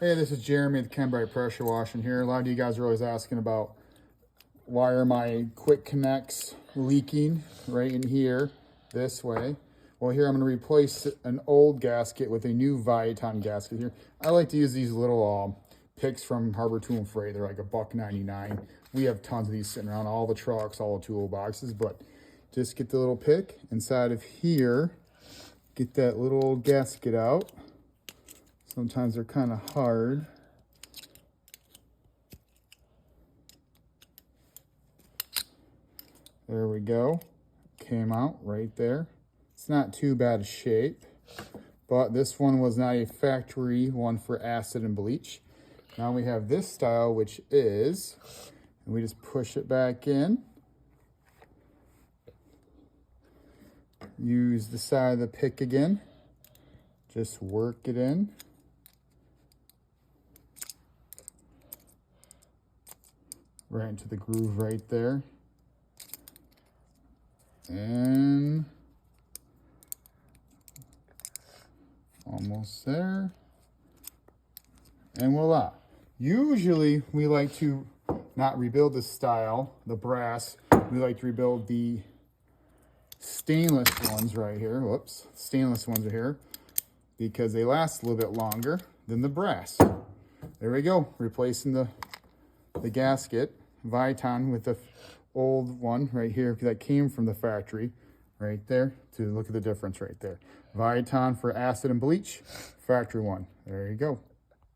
Hey, this is Jeremy at the Kenbright Pressure Washing here. A lot of you guys are always asking about why are my quick connects leaking right in here this way. Well, here I'm going to replace an old gasket with a new Viaton gasket here. I like to use these little picks from Harbor Tool and Freight. They're like $1.99. We have tons of these sitting around all the trucks, all the toolboxes, but just get the little pick inside of here. Get that little old gasket out. Sometimes they're kind of hard. There we go. Came out right there. It's not too bad a shape, but this one was not a factory one for acid and bleach. Now we have this style, which is, and we just push it back in. Use the side of the pick again. Just work it in. Right into the groove right there. And almost there. And voila. Usually we like to not rebuild the style, the brass. We like to rebuild the stainless ones right here. Whoops. Stainless ones are here because they last a little bit longer than the brass. There we go. Replacing the gasket, Viaton, with the old one right here that came from the factory right there. To look at the difference right there. Viaton for acid and bleach, factory one. There you go.